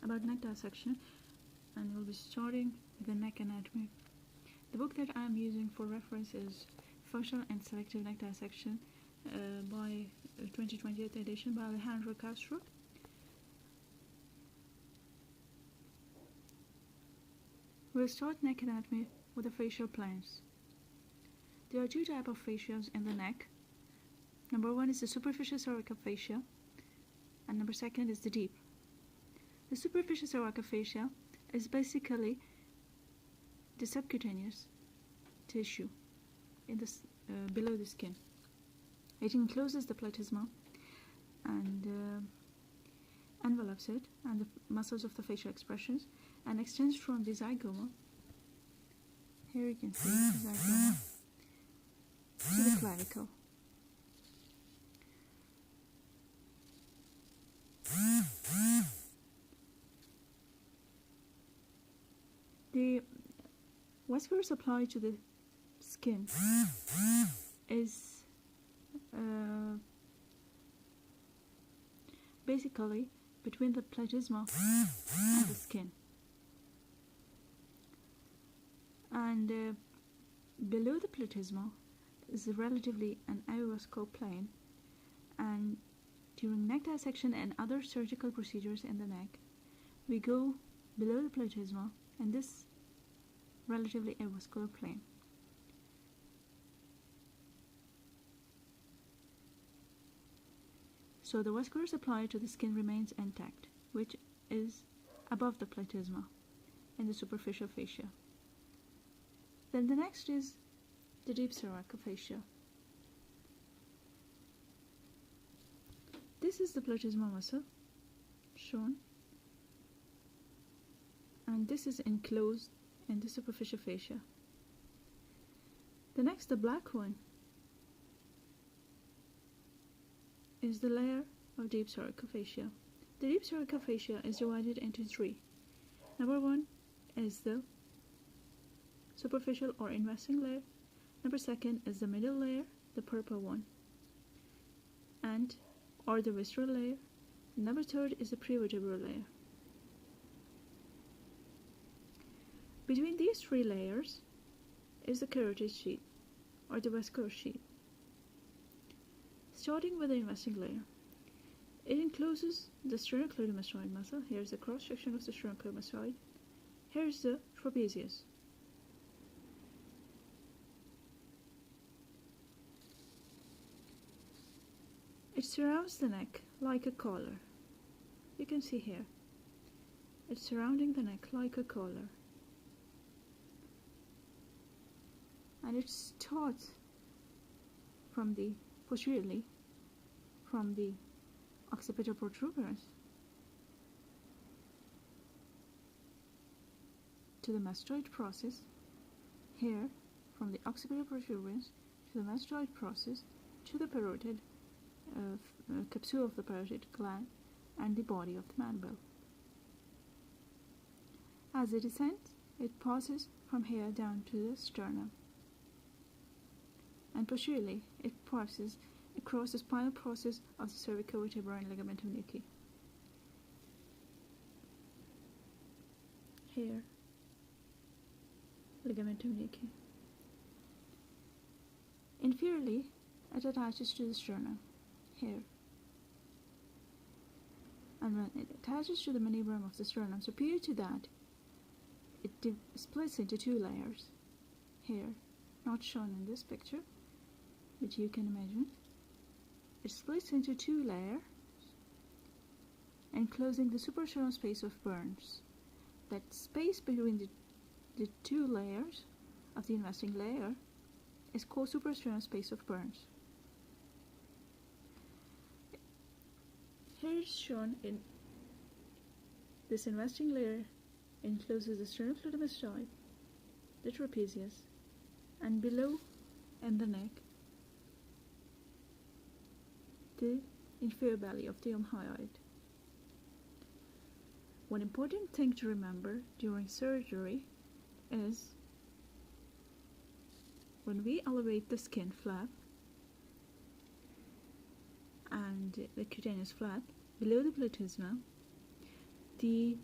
about neck dissection, and we'll be starting with the neck anatomy. The book that I'm using for reference is Functional and Selective Neck Dissection by 2020th edition by Alejandro Castro. We'll start neck anatomy with the facial planes. There are two types of fascias in the neck. Number one is the superficial cervical fascia, and number second is the deep. The superficial cervical fascia is basically the subcutaneous tissue in the below the skin. It encloses the platysma and envelops it and the muscles of the facial expressions, and extends from the zygoma. Here you can see the zygoma to the clavicle. The vascular supply to the skin is basically between the platysma and the skin, and below the platysma is relatively an avascular plane, and during neck dissection and other surgical procedures in the neck, we go below the platysma and this relatively avascular plane. So the vascular supply to the skin remains intact, which is above the platysma in the superficial fascia. Then the next is the deep cervical fascia. This is the platysma muscle shown, and this is enclosed in the superficial fascia. The next, the black one, is the layer of deep cervical fascia. The deep cervical fascia is divided into three. Number one is the superficial or investing layer. Number second is the middle layer, the purple one, and or the visceral layer. Number third is the prevertebral layer. Between these three layers is the carotid sheath or the vascular sheath. Starting with the investing layer, it encloses the sternocleidomastoid muscle. Here's a cross section of the sternocleidomastoid. Here's the trapezius. It surrounds the neck like a collar. You can see here. It's surrounding the neck like a collar. And it starts from the posteriorly from the occipital protuberance to the mastoid process. Here, from the occipital protuberance to the mastoid process to the parotid capsule of the parotid gland and the body of the mandible. As it descends, it passes from here down to the sternum, and posteriorly it passes across the spinal process of the cervicovertebra and ligamentum nuchae. Here, ligamentum nuchae. Inferiorly, it attaches to the sternum, here. And when it attaches to the manubrium of the sternum, superior to that, it splits into two layers, here, not shown in this picture, but you can imagine. It splits into two layers, enclosing the suprasternal space of Burns. That space between the two layers of the investing layer is called suprasternal space of Burns. Here is shown in this investing layer encloses the sternocleidomastoid, the trapezius, and below in the neck, the inferior belly of the omohyoid. One important thing to remember during surgery is when we elevate the skin flap and the cutaneous flap below the platysma, the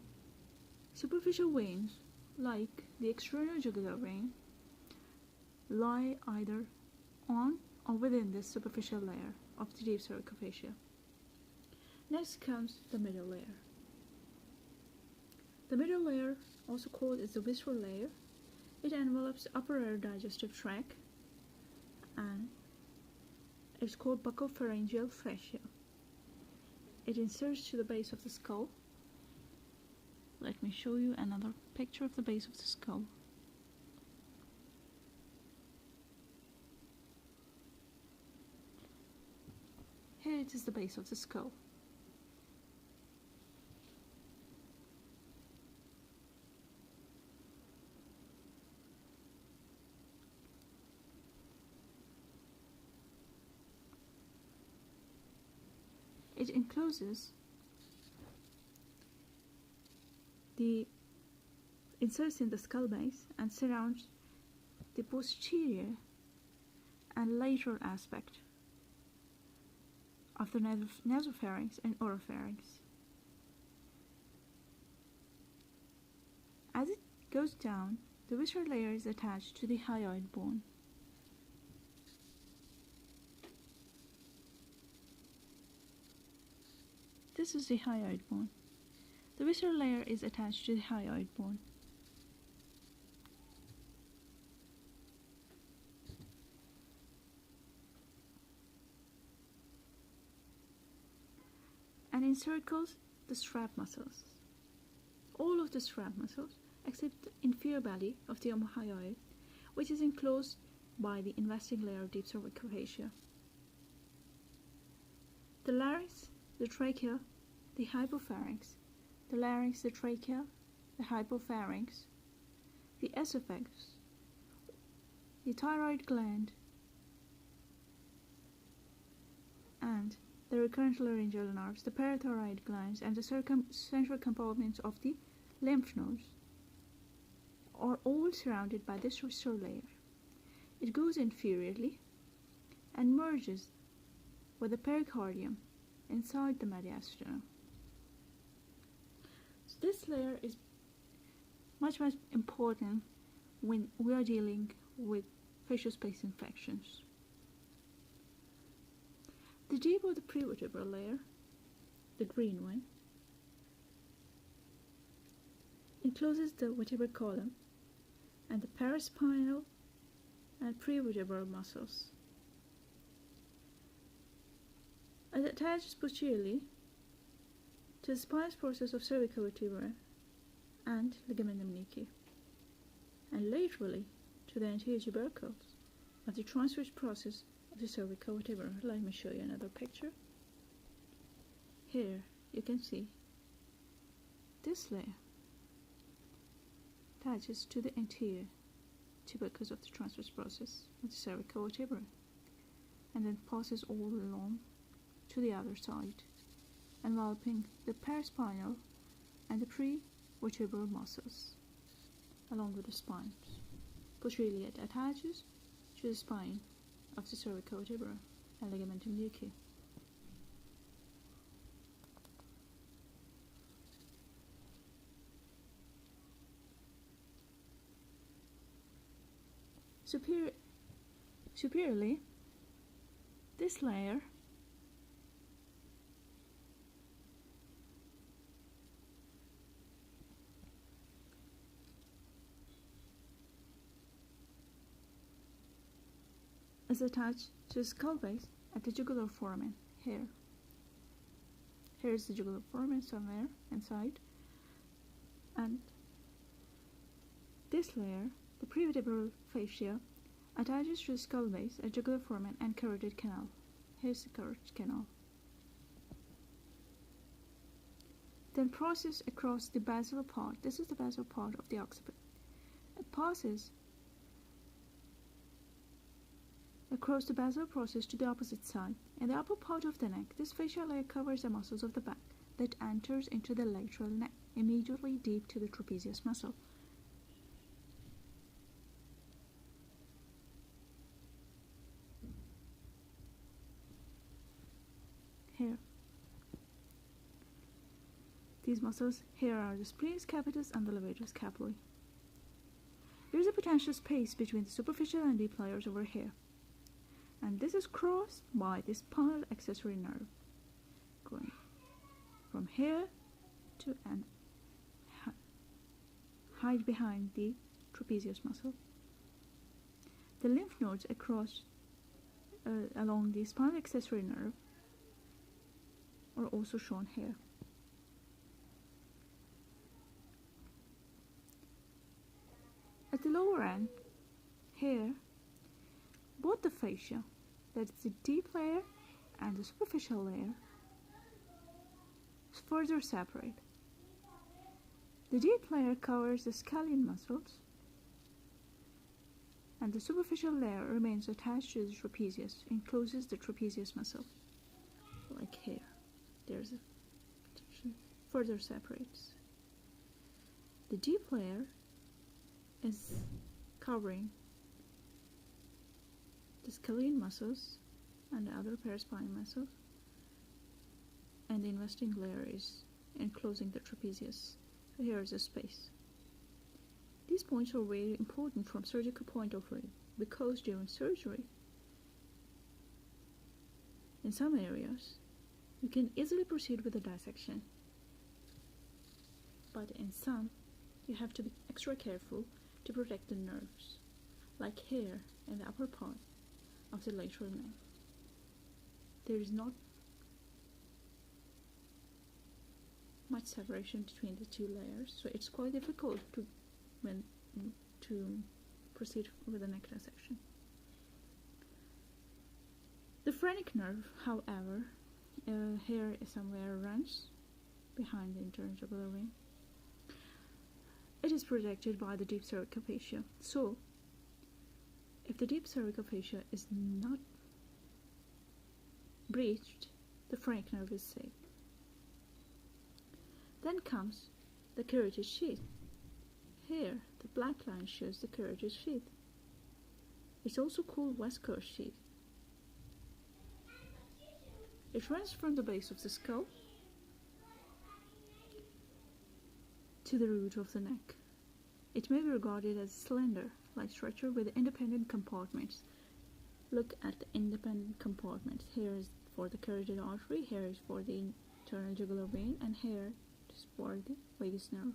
Superficial veins, like the external jugular vein, lie either on or within this superficial layer of the deep cervical fascia. Next comes the middle layer. The middle layer, also called as the visceral layer, it envelops the upper air digestive tract and it's called buccopharyngeal fascia. It inserts to the base of the skull. Let me show you another picture of the base of the skull. Here it is the base of the skull. It encloses inserts in the skull base and surrounds the posterior and lateral aspect of the nasopharynx and oropharynx. As it goes down, the visceral layer is attached to the hyoid bone. This is the hyoid bone. The visceral layer is attached to the hyoid bone. And encircles the strap muscles. All of the strap muscles except the inferior belly of the omohyoid, which is enclosed by the investing layer of deep cervical fascia. The larynx, the trachea, the hypopharynx, the larynx, the trachea, the hypopharynx, the esophagus, the thyroid gland, and the recurrent laryngeal nerves, the parathyroid glands, and the central compartments of the lymph nodes are all surrounded by this visceral layer. It goes inferiorly and merges with the pericardium inside the mediastinum. So this layer is much important when we are dealing with facial space infections. The deep or the prevertebral layer, the green one, encloses the vertebral column and the paraspinal and prevertebral muscles. It attaches posteriorly to the spinous process of cervical vertebra and ligamentum nuchae, and laterally to the anterior tubercles of the transverse process of the cervical vertebra. Let me show you another picture. Here you can see this layer attaches to the anterior tubercles of the transverse process of the cervical vertebra and then passes all along to the other side, enveloping the paraspinal and the prevertebral muscles along with the spine. Posteriorly it attaches to the spine of the cervical vertebra and ligamentum nuchae. Superiorly, this layer is attached to the skull base at the jugular foramen. Here is the jugular foramen somewhere inside, and this layer, the prevertebral fascia, attaches to the skull base at jugular foramen and carotid canal. Here's the carotid canal. Then passes across the basal part. This is the basal part of the occiput. It passes across the basal process to the opposite side. In the upper part of the neck, this facial layer covers the muscles of the back that enters into the lateral neck, immediately deep to the trapezius muscle. Here. these muscles. Here are the splenius capitis and the levator scapulae. There is a potential space between the superficial and deep layers over here, and this is crossed by the spinal accessory nerve, going from here to an hide behind the trapezius muscle. The lymph nodes across along the spinal accessory nerve are also shown here. At the lower end, here, both the fascia, that is the deep layer and the superficial layer, is further separate. The deep layer covers the scalene muscles, and the superficial layer remains attached to the trapezius, encloses the trapezius muscle, like here. There's a further separates. The deep layer is covering the scalene muscles and the other paraspinal muscles, and the investing layer is enclosing the trapezius. So here is a space. These points are very important from surgical point of view, because during surgery, in some areas, you can easily proceed with a dissection, but in some, you have to be extra careful to protect the nerves, like here in the upper part of the lateral neck. There is not much separation between the two layers, so it's quite difficult to proceed with a neck dissection. The phrenic nerve, however, here somewhere runs behind the interjugular vein. It is protected by the deep cervical fascia. So, if the deep cervical fascia is not breached, the phrenic nerve is safe. Then comes the carotid sheath. Here, the black line shows the carotid sheath. It's also called vascular sheath. It runs from the base of the skull to the root of the neck. It may be regarded as a cylinder-like structure with independent compartments. Look at the independent compartments. Here is for the carotid artery, here is for the internal jugular vein, and here is for the vagus nerve.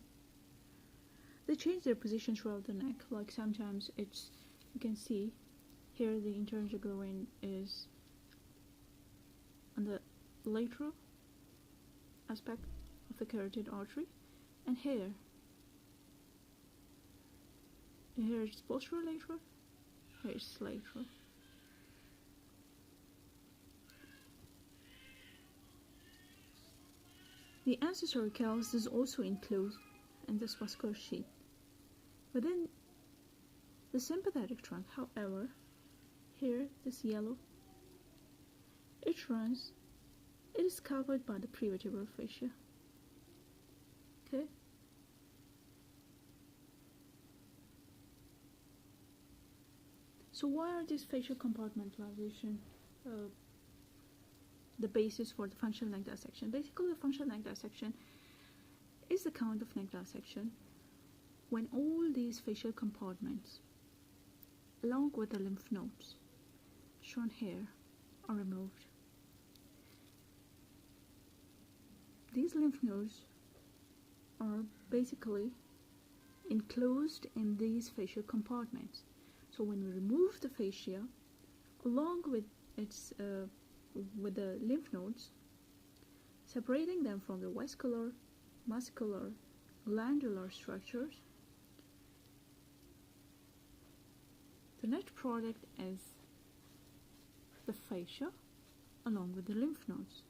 They change their position throughout the neck, like sometimes it's, you can see here the internal jugular vein is on the lateral aspect of the carotid artery, and here it's posterolateral, here it's lateral. The ancestral callus is also enclosed in this vascular sheath. Within the sympathetic trunk, however, here this yellow, it is covered by the prevertebral fascia. Okay? So why are these facial compartmentalization the basis for the functional neck dissection? Basically, the functional neck dissection is the kind of neck dissection when all these facial compartments, along with the lymph nodes shown here, are removed. These lymph nodes are basically enclosed in these facial compartments. So when we remove the fascia, along with its with the lymph nodes, separating them from the vascular, muscular, glandular structures, the net product is the fascia along with the lymph nodes.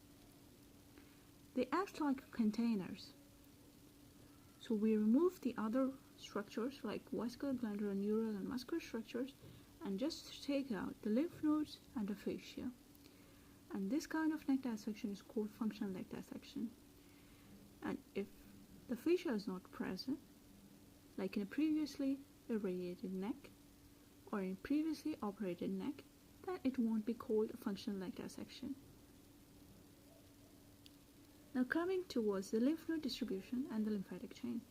They act like containers. So we remove the other structures like vascular, glandular, neural, and muscular structures, and just take out the lymph nodes and the fascia. And this kind of neck dissection is called functional neck dissection. And if the fascia is not present, like in a previously irradiated neck or in previously operated neck, then it won't be called a functional neck dissection. Now coming towards the lymph node distribution and the lymphatic chains.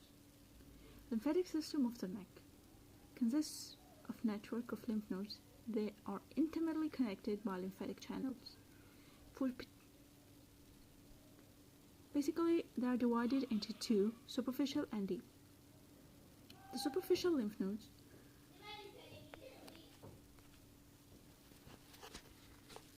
Lymphatic system of the neck consists of network of lymph nodes. They are intimately connected by lymphatic channels. Basically, they are divided into two, superficial and deep. The superficial lymph nodes